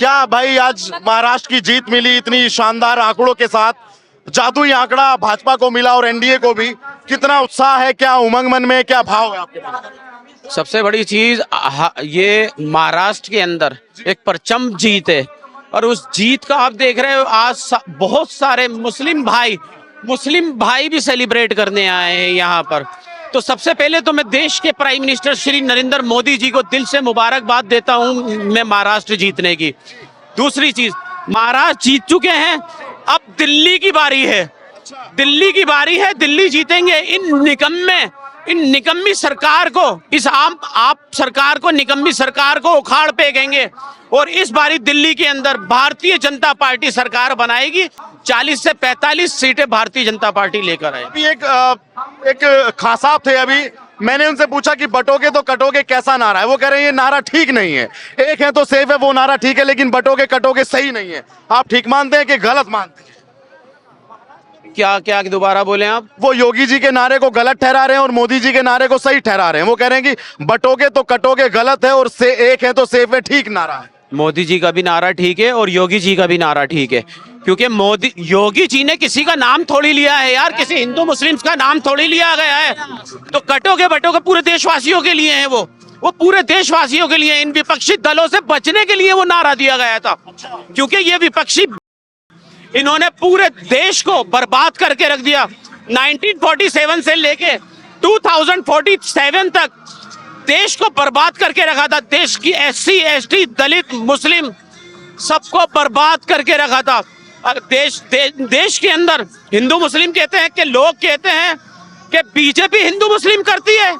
क्या भाई आज महाराष्ट्र की जीत मिली इतनी शानदार आंकड़ों के साथ, जादुई आंकड़ा भाजपा को मिला और एनडीए को भी, कितना उत्साह है, क्या उमंग मन में, क्या भाव है आपके? सबसे बड़ी चीज ये महाराष्ट्र के अंदर एक परचम जीत है और उस जीत का आप देख रहे हो आज बहुत सारे मुस्लिम भाई भी सेलिब्रेट करने आए हैं यहाँ पर। तो सबसे पहले तो मैं देश के प्राइम मिनिस्टर श्री नरेंद्र मोदी जी को दिल से मुबारकबाद देता हूँ मैं महाराष्ट्र जीतने की। दूसरी चीज, महाराष्ट्र जीत चुके हैं, अब दिल्ली की बारी है, दिल्ली जीतेंगे। इन निकम्मी सरकार को, इस आप सरकार को, निकम्मी सरकार को उखाड़ फेंकेंगे और इस बारी दिल्ली के अंदर भारतीय जनता पार्टी सरकार बनाएगी। 40 से 45 सीटें भारतीय जनता पार्टी लेकर आए। अभी एक खास साहब थे, अभी मैंने उनसे पूछा कि बटोगे तो कटोगे कैसा नारा है, वो कह रहे हैं ये नारा ठीक नहीं है। एक है तो सेफ है, वो नारा ठीक है, लेकिन बटोगे कटोगे सही नहीं है। आप ठीक मानते हैं कि गलत मानते हैं? क्या दोबारा बोले आप? वो योगी जी के नारे को गलत ठहरा रहे हैं और मोदी जी के नारे को सही ठहरा रहे हैं। वो कह रहे हैं कि बटोगे तो कटोगे गलत है और एक है तो सेफ है ठीक नारा है। मोदी जी का भी नारा ठीक है और योगी जी का भी नारा ठीक है, क्योंकि योगी जी ने किसी का नाम थोड़ी लिया है यार, किसी हिंदू मुस्लिम का नाम थोड़ी लिया गया है। तो कटोगे बटोगे पूरे देशवासियों के लिए है, वो पूरे देशवासियों के लिए, इन विपक्षी दलों से बचने के लिए वो नारा दिया गया था। क्योंकि ये विपक्षी, इन्होंने पूरे देश को बर्बाद करके रख दिया। 1947 से लेके 2047 तक देश को बर्बाद करके रखा था। देश की SC ST दलित मुस्लिम सबको बर्बाद करके रखा था। देश के अंदर हिंदू मुस्लिम कहते हैं कि लोग कहते हैं कि बीजेपी हिंदू मुस्लिम करती है।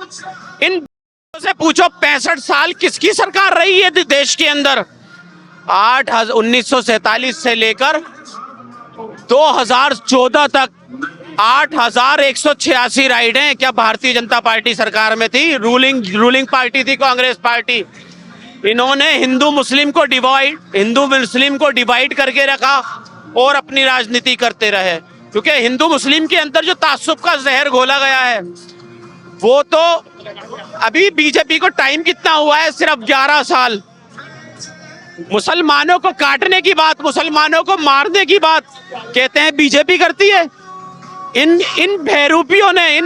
इन से पूछो 65 साल किसकी सरकार रही है देश के अंदर? 1947 से लेकर 2014 तक 8186 राइडें क्या भारतीय जनता पार्टी सरकार में थी। रूलिंग पार्टी थी कांग्रेस पार्टी। इन्होंने हिंदू मुस्लिम को डिवाइड करके रखा और अपनी राजनीति करते रहे। क्योंकि हिंदू मुस्लिम के अंदर जो तासुब का जहर घोला गया है, वो तो अभी बीजेपी को टाइम कितना हुआ है? सिर्फ 11 साल। मुसलमानों को काटने की बात, मुसलमानों को मारने की बात कहते हैं बीजेपी करती है। इन बहरूपियों ने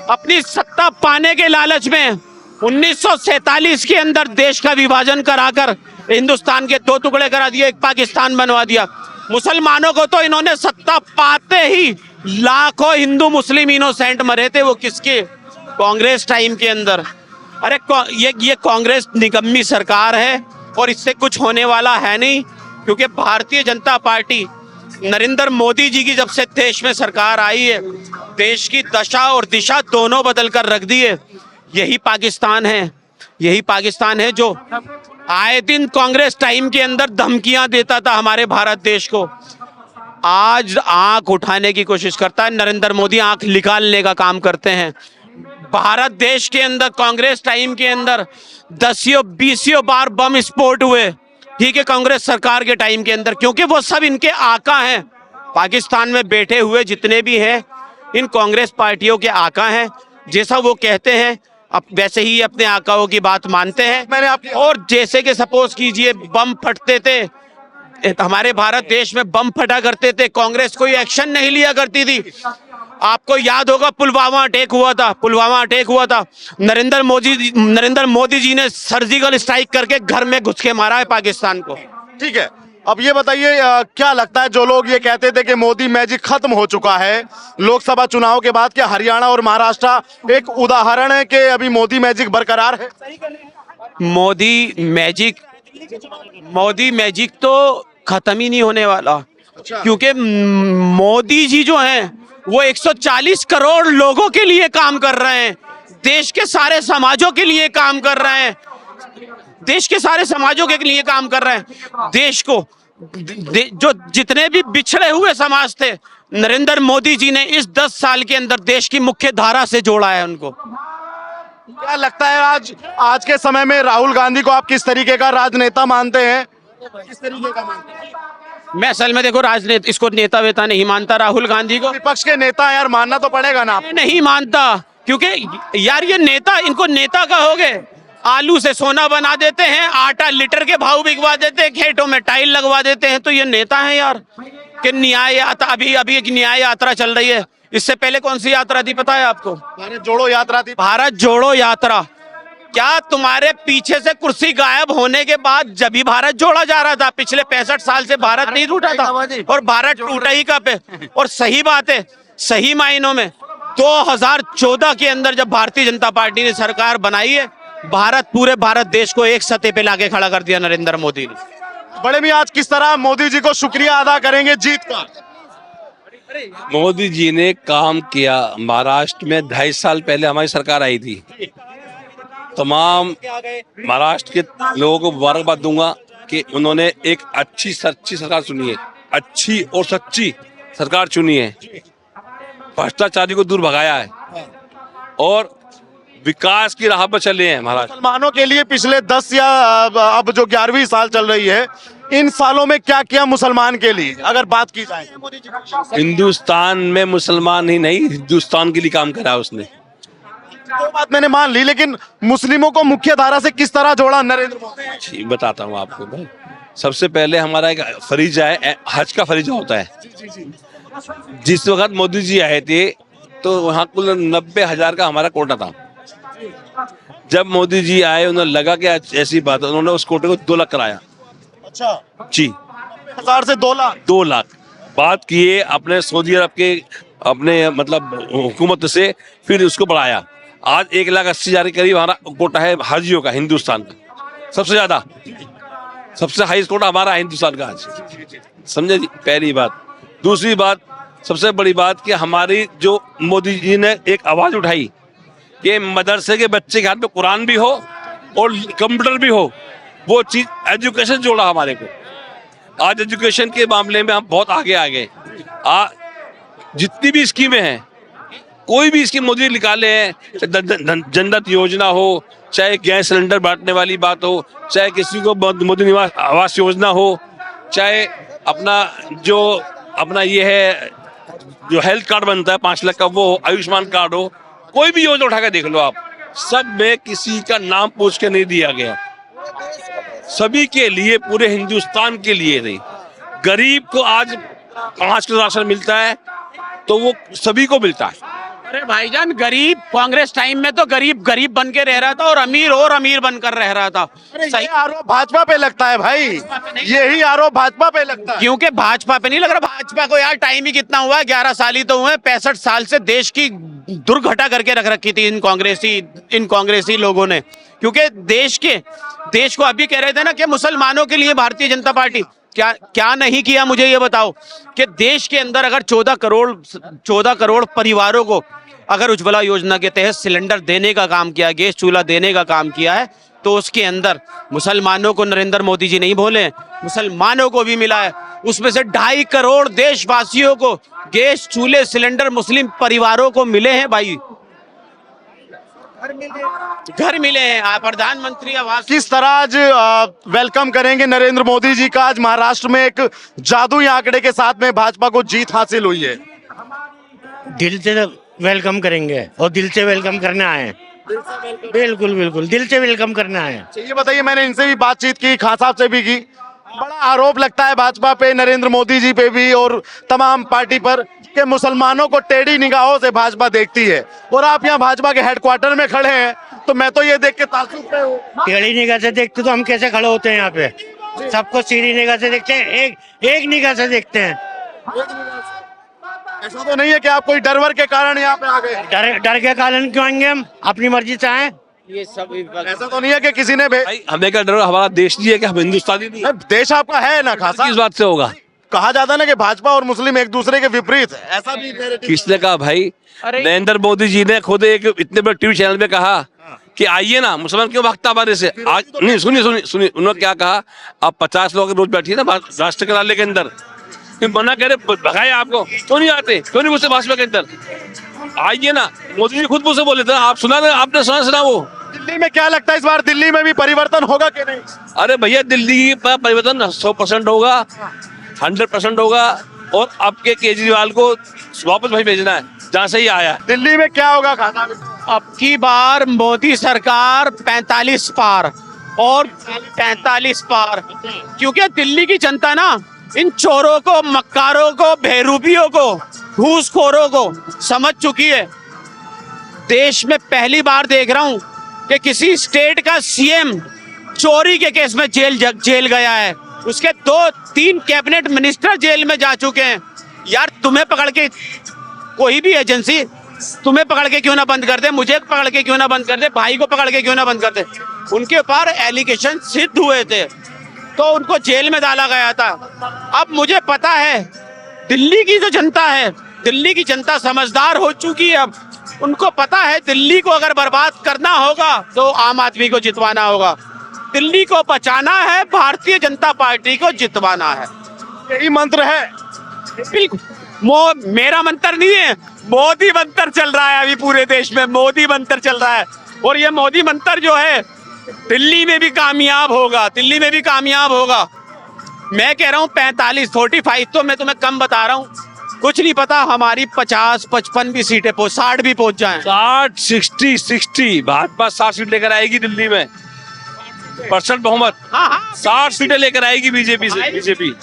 अपनी सत्ता पाने के लालच में 1947 के अंदर देश का विभाजन कराकर हिंदुस्तान के 2 टुकड़े करा दिए, एक पाकिस्तान बनवा दिया। मुसलमानों को तो इन्होंने सत्ता पाते ही लाखों हिंदू मुस्लिम इनोसेंट मरे थे। वो किसके? कांग्रेस टाइम के अंदर। अरे ये कांग्रेस निकम्मी सरकार है और इससे कुछ होने वाला है नहीं। क्योंकि भारतीय जनता पार्टी, नरेंद्र मोदी जी की जब से देश में सरकार आई है, देश की दशा और दिशा दोनों बदल कर रख दी है। यही पाकिस्तान है जो आए दिन कांग्रेस टाइम के अंदर धमकियां देता था हमारे भारत देश को, आज आंख उठाने की कोशिश करता है। नरेंद्र मोदी आंख निकालने का काम करते हैं। भारत देश के अंदर कांग्रेस टाइम के अंदर 10-20 बार बम स्फोट हुए, ठीक है, कांग्रेस सरकार के टाइम के अंदर, क्योंकि वो सब इनके आका हैं। पाकिस्तान में बैठे हुए जितने भी हैं इन कांग्रेस पार्टियों के आका हैं। जैसा वो कहते हैं अब वैसे ही अपने आकाओं की बात मानते हैं। और जैसे कि सपोज कीजिए बम फटते थे, हमारे भारत देश में बम फटा करते थे, कांग्रेस कोई एक्शन नहीं लिया करती थी। आपको याद होगा पुलवामा अटैक हुआ था। नरेंद्र मोदी जी ने सर्जिकल स्ट्राइक करके घर में घुस के मारा है पाकिस्तान को। ठीक है, अब ये बताइए क्या लगता है, जो लोग ये कहते थे कि मोदी मैजिक खत्म हो चुका है लोकसभा चुनाव के बाद, क्या हरियाणा और महाराष्ट्र एक उदाहरण है कि अभी मोदी मैजिक बरकरार है? मोदी मैजिक तो खत्म ही नहीं होने वाला। क्योंकि मोदी जी जो हैं वो 140 करोड़ लोगों के लिए काम कर रहे हैं, देश के सारे समाजों के लिए काम कर रहे हैं, देश को जो जितने भी बिछड़े हुए समाज थे, नरेंद्र मोदी जी ने इस 10 साल के अंदर देश की मुख्य धारा से जोड़ा है उनको। क्या लगता है आज के समय में राहुल गांधी को आप किस तरीके का राजनेता मानते हैं? किस तरीके का मानते हैं? मैं असल में देखो राजनीति, इसको नेता वेता नहीं मानता राहुल गांधी को। विपक्ष के नेता यार, मानना तो पड़ेगा ना। नहीं मानता, क्योंकि यार ये नेता, इनको नेता कहोगे आलू से सोना बना देते हैं, आटा लीटर के भाव बिकवा देते हैं, खेतों में टाइल लगवा देते हैं। तो ये नेता है यार कि न्याय यात्रा, अभी अभी एक न्याय यात्रा चल रही है, इससे पहले कौन सी यात्रा थी पता है आपको? भारत जोड़ो यात्रा थी। भारत जोड़ो यात्रा। क्या तुम्हारे पीछे से कुर्सी गायब होने के बाद जब भी भारत जोड़ा जा रहा था? पिछले 65 साल से भारत नहीं टूटा था, और भारत टूटा ही कब है? और सही बात है, सही मायनों में 2014 के अंदर जब भारतीय जनता पार्टी ने सरकार बनाई है, पूरे भारत देश को एक सतह पे लाके खड़ा कर दिया नरेंद्र मोदी ने। बड़े भी आज किस तरह मोदी जी को शुक्रिया अदा करेंगे जीत का? मोदी जी ने काम किया। महाराष्ट्र में 2.5 साल पहले हमारी सरकार आई थी। तमाम महाराष्ट्र के लोगों को मुबारकबाद दूंगा कि उन्होंने एक अच्छी सच्ची सरकार चुनी है, अच्छी और सच्ची सरकार चुनी है, भ्रष्टाचारी को दूर भगाया है और विकास की राह पर चले हैं महाराष्ट्र। मुसलमानों के लिए पिछले 10 या अब जो 11वीं साल चल रही है, इन सालों में क्या किया मुसलमान के लिए अगर बात की जाए? हिंदुस्तान में मुसलमान ही नहीं, हिंदुस्तान के लिए काम करा उसने। वो बात मैंने मान ली, लेकिन मुस्लिमों को मुख्य धारा से किस तरह जोड़ा नरेंद्र मोदी? बताता हूँ आपको भाई। सबसे पहले हमारा एक फरीजा है, हज का फरीजा होता है। जिस वक्त मोदी जी आए थे तो वहाँ कुल 90,000 का हमारा कोटा था। जब मोदी जी आए उन्हें लगा कि ऐसी बात है, उन्होंने उस कोटे को 2 लाख कराया। अच्छा जी, 1000 से 2 लाख। 2 लाख बात किए अपने सऊदी अरब के अपने मतलब हुकूमत से, फिर उसको बढ़ाया। आज 1,80,000 के करीब हमारा कोटा है हाजियों का, हिंदुस्तान का सबसे ज्यादा, सबसे हाईएस्ट कोटा हमारा है हिंदुस्तान का आज। समझे जी? पहली बात। दूसरी बात, सबसे बड़ी बात कि हमारी जो मोदी जी ने एक आवाज उठाई कि मदरसे के बच्चे के हाथ में कुरान भी हो और कंप्यूटर भी हो, वो चीज एजुकेशन जोड़ा हमारे को। आज एजुकेशन के मामले में हम बहुत आगे आ गए। जितनी भी स्कीमें हैं, कोई भी स्कीम मोदी निकाले हैं, जनधन योजना हो, चाहे गैस सिलेंडर बांटने वाली बात हो, चाहे किसी को मोदी निवास आवास योजना हो, चाहे अपना ये है जो हेल्थ कार्ड बनता है 5 लाख का, वो हो, आयुष्मान कार्ड हो, कोई भी योजना उठा के देख लो आप, सब में किसी का नाम पूछ के नहीं दिया गया। सभी के लिए, पूरे हिंदुस्तान के लिए नहीं। गरीब को आज 5 किलो राशन मिलता है तो वो सभी को मिलता है। अरे भाईजान, गरीब कांग्रेस टाइम में तो गरीब गरीब बन के रह रहा था और अमीर बनकर रह रहा था। सही आरोप भाजपा पे लगता है भाई, यही आरोप भाजपा पे लगता है। क्योंकि भाजपा पे नहीं लग रहा। भाजपा को यार टाइम ही कितना हुआ है, 11 साल ही तो हुए। 65 साल से देश की दुर्घटना करके रख रखी थी इन कांग्रेसी लोगों ने। क्योंकि देश को अभी कह रहे थे ना कि मुसलमानों के लिए भारतीय जनता पार्टी क्या नहीं किया। मुझे ये बताओ कि देश के अंदर अगर 14 करोड़ परिवारों को अगर उज्ज्वला योजना के तहत सिलेंडर देने का काम किया, गैस चूल्हा देने का काम किया है, तो उसके अंदर मुसलमानों को नरेंद्र मोदी जी नहीं भूले, मुसलमानों को भी मिला है। उसमें से 2.5 करोड़ देशवासियों को गैस चूल्हे सिलेंडर मुस्लिम परिवारों को मिले हैं भाई, घर मिले हैं। प्रधानमंत्री आवास। किस तरह आज वेलकम करेंगे नरेंद्र मोदी जी का? आज महाराष्ट्र में एक जादुई आंकड़े के साथ में भाजपा को जीत हासिल हुई है। दिल से वेलकम करेंगे और दिल से वेलकम करना है। बिल्कुल बिल्कुल दिल से वेलकम करना है। ये बताइए, मैंने इनसे भी बातचीत की, खान साहब से भी की, बड़ा आरोप लगता है भाजपा पे, नरेंद्र मोदी जी पे भी और तमाम पार्टी पर कि मुसलमानों को टेढ़ी निगाहों से भाजपा देखती है। और आप यहाँ भाजपा के हेडक्वार्टर में खड़े हैं, तो मैं तो ये देख के ताज्जुब में हूँ। टेढ़ी निगाह से देखते तो हम कैसे खड़े होते हैं यहाँ पे? सबको सीधी निगाह से देखते हैं, एक निगाह से देखते हैं। ऐसा तो नहीं है कि आप कोई डरवर के कारण यहाँ पे आ गए? डर के कारण क्यों आएंगे? हम अपनी मर्जी से आए। ये सब ऐसा तो नहीं है कि किसी ने भाई हमें क्या डर? हमारा देश नहीं है कि हम हिंदुस्तानी नहीं? देश आपका है ना खासा। किस बात से होगा? कहा जाता है ना कि भाजपा और मुस्लिम एक दूसरे के विपरीत है, ऐसा भी किसने कहा भाई? नरेंद्र मोदी जी ने खुद एक इतने बड़े टीवी चैनल में कहा कि आइए ना, मुसलमान क्यों भागता हमारे से? आज नहीं, सुनिए, उन्होंने क्या कहा? आप 50 लोग रोज बैठिए ना राष्ट्र कार्यालय के अंदर, मना करे भगाए आपको, क्यों नहीं आते? क्यों नहीं घुसते भाजपा के अंदर? आइए ना। मोदी जी खुद मुझसे बोले थे, आप सुना ना, आपने सुना वो। दिल्ली में क्या लगता है इस बार दिल्ली में भी परिवर्तन होगा कि नहीं? अरे भैया, दिल्ली का परिवर्तन 100% होगा, 100% होगा। और आपके केजरीवाल को वापस भाई भेजना है। जहाँ से ही आया। दिल्ली में क्या होगा खासा में? अब की बार मोदी सरकार 45 पार और 45 पार, क्योंकि दिल्ली की जनता ना इन चोरों को, मक्कारों को, बेहरूबियों को, घूसखोरों को समझ चुकी है। देश में पहली बार देख रहा हूं कि किसी स्टेट का सीएम चोरी के केस में जेल गया है। उसके 2-3 कैबिनेट मिनिस्टर जेल में जा चुके हैं। यार तुम्हें पकड़ के कोई भी एजेंसी तुम्हें पकड़ के क्यों ना बंद कर दे, मुझे पकड़ के क्यों ना बंद कर दे, भाई को पकड़ के क्यों ना बंद कर दे। उनके ऊपर एलिगेशन सिद्ध हुए थे तो उनको जेल में डाला गया था। अब मुझे पता है दिल्ली की जो जनता है, दिल्ली की जनता समझदार हो चुकी है। अब उनको पता है दिल्ली को अगर बर्बाद करना होगा तो आम आदमी को जितवाना होगा, दिल्ली को बचाना है, भारतीय जनता पार्टी को जितवाना है। यही मंत्र है। बिल्कुल, मेरा मंत्र नहीं है, मोदी मंत्र चल रहा है अभी पूरे देश में, मोदी मंत्र चल रहा है। और ये मोदी मंत्र जो है दिल्ली में भी कामयाब होगा, दिल्ली में भी कामयाब होगा। मैं कह रहा हूँ 45 तो मैं तुम्हें कम बता रहा हूँ, कुछ नहीं पता हमारी 50-55 भी सीटें 60 भी पहुंच जाएं। 60 भाजपा 60 सीट लेकर आएगी दिल्ली में, परसेंट बहुमत। हाँ 60 सीटें लेकर आएगी बीजेपी से, बीजेपी।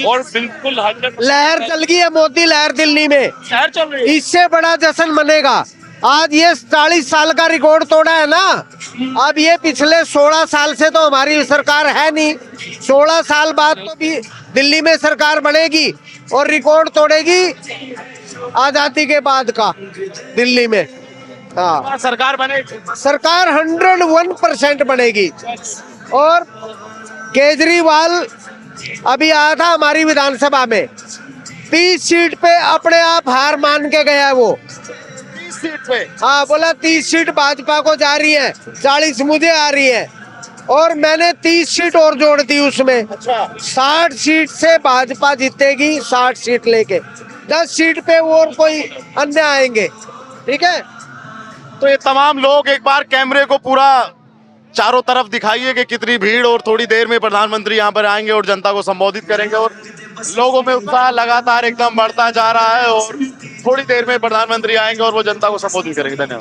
और बिल्कुल 100% लहर चल गई है, मोदी लहर दिल्ली में, शहर चल रही है। इससे बड़ा जश्न मनेगा। आज ये 40 साल का रिकॉर्ड तोड़ा है ना, अब ये पिछले 16 साल से तो हमारी सरकार है नहीं, 16 साल बाद तो भी दिल्ली में सरकार बनेगी और रिकॉर्ड तोड़ेगी आजादी के बाद का दिल्ली में। हाँ, सरकार बने, सरकार 101% बनेगी। और केजरीवाल अभी आया था हमारी विधानसभा में, 30 सीट पे अपने आप हार मान के गया है वो। 30 सीट पे? हाँ, बोला 30 सीट भाजपा को जा रही है, 40 मुझे आ रही है और मैंने 30 सीट और जोड़ दी उसमें। अच्छा। 60 सीट से भाजपा जीतेगी, 60 सीट लेके 10 सीट पे और कोई अन्य आएंगे। ठीक है, तो ये तमाम लोग एक बार कैमरे को पूरा चारों तरफ दिखाइए कि कितनी भीड़, और थोड़ी देर में प्रधानमंत्री यहाँ पर आएंगे और जनता को संबोधित करेंगे और लोगों में उत्साह लगातार एकदम बढ़ता जा रहा है और थोड़ी देर में प्रधानमंत्री आएंगे और वो जनता को संबोधित करेंगे। धन्यवाद।